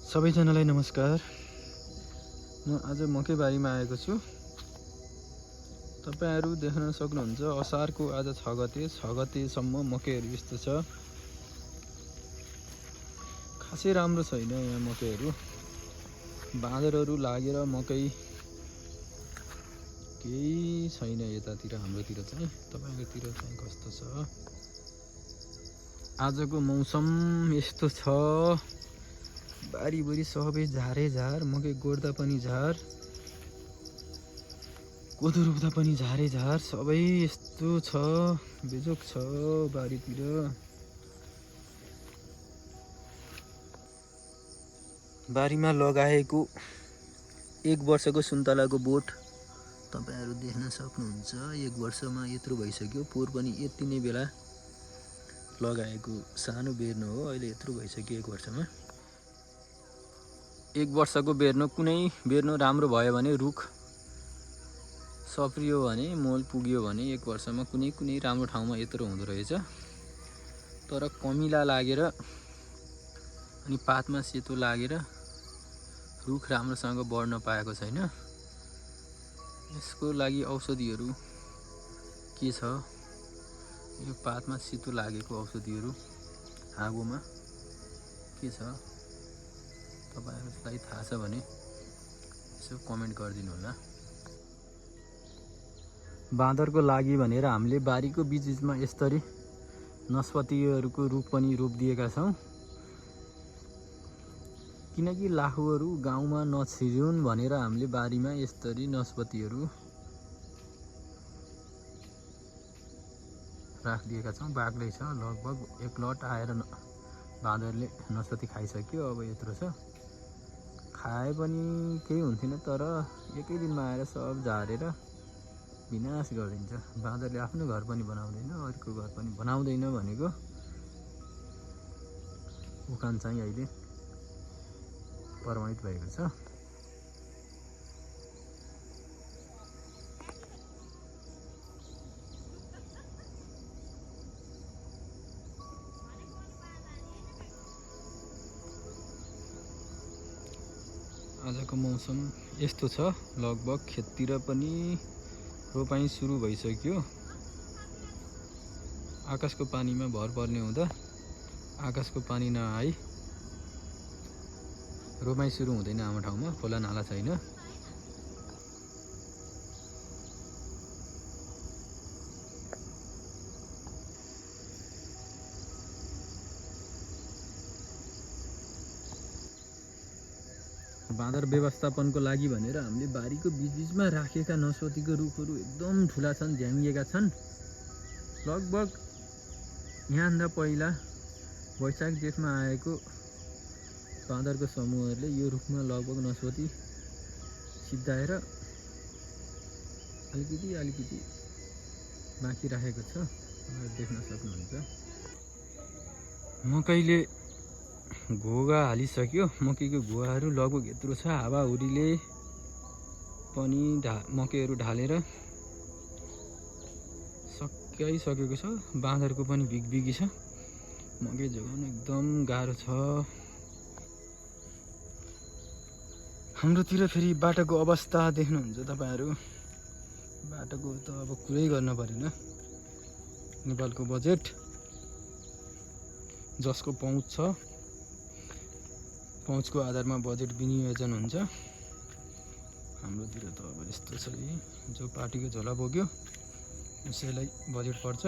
सबैजनालाई नमस्कार। म आज मकै बारीमा आएको छु। तपाईहरु देख्न सक्नुहुन्छ असारको आज 6 गते 6 गतेसम्म मकैहरु यस्तो छ। खासै राम्रो छैन यहाँ मकैहरु। बाँदरहरु लागेर मकै केही छैन यतातिर हाम्रोतिर चाहिँ। तपाईहरुतिर चाहिँ कस्तो छ? आजको मौसम यस्तो छ। बारीभरि सबै झारे झार, मकै गोड्दा पनि झार, कोदो रोप्दा पनि झारे झार, सबै यस्तो छ। बेजोक छ बारीतिर। बारीमा लगाएको 1 वर्षको सुन्तलाको बोट तपाईहरु देख्न सक्नुहुन्छ। 1 वर्षमा यत्रो भइसक्यो। पोहोर पनि यति नै बेला लगाएको सानो बेर्नो हो। अहिले यत्रो भइसक्यो 1 वर्षमा। 1 वर्षको बेर्नो राम्रो भयो भने रुख सप्रियो भने मोल पुग्यो भने 1 वर्षमा कुनै राम्रो ठाउँमा यत्रो हुँदो रहेछ। तर कमिला लागेर अनि पातमा सेतो लागेर रुख राम्रोसँग बढ्न पाएको छैन। यसको लागि औषधिहरू के छ? यो पातमा सेतो लागेको औषधिहरू आगोमा के छ? तपाईहरुलाई थाहा छ भने यसो कमेन्ट गरिदिनु होला। बाँदरको लागि भनेर हामीले बारीको बीचमा यसरी नस्पतिहरूको रुख पनि रोपिदिएका छौं। किनकि लाखुहरू गाउँमा नछिरुन् भनेर हामीले बारीमा यसरी नस्पतिहरू राखिदिएका छौं। बाक्लै छ, लगभग 1 लट आएर बाँदरले नस्पति खाइसक्यो। अब यत्रो छ। खाए पनि केही हुन्थेन, तर एकै दिनमा आएर सब झारेर विनाश गरिदिन्छ। बाँदरले आफ्नो घर पनि बनाउँदैन, अरूको घर पनि बनाउँदैन भनेको उखान चाहिँ अहिले प्रमाणित भएको छ। आजको मौसम यस्तो छ। लगभग खेततिर पनि रोपाई सुरु भइसक्यो। आकाशको पानीमा भर पर्ने हुँदा आकाशको पानी नआई रोपाई सुरु हुँदैन। हाम्रो ठाउँमा खोला नाला छैन। बाँदर व्यवस्थापनको लागि भनेर हामीले बारीको बीचमा राखेका नस्पतिको रुखहरू एकदम ठुला छन्, झ्याङ्गिएका छन्। लगभग यहाँभन्दा पहिला वैशाख जेठमा आएको बाँदरको समूहहरूले यो रुखमा लगभग नस्पति सिद्धाएर अलिकति बाँकी राखेको छ। देख्न सक्नुहुन्छ। मकैले घोगा हालिसक्यो। मकैको घोगाहरू लगभग यत्रो छ। हावाहुरीले पनि मकैहरू ढालेर सकिसकेको छ। बाँदरको पनि भिगभिगी छ। मकै जोगाउन एकदम गाह्रो छ। हाम्रोतिर फेरि बाटोको अवस्था देख्नुहुन्छ तपाईहरु। बाटोको त अब कुरै गर्न परेन। नेपालको बजेट जसको पहुँच छ, पहुँचको आधारमा बजेट विनियोजन हुन्छ। हाम्रोतिर त अब यस्तो छ। जो पार्टीको झोला बोक्यो उसैलाई बजेट पर्छ।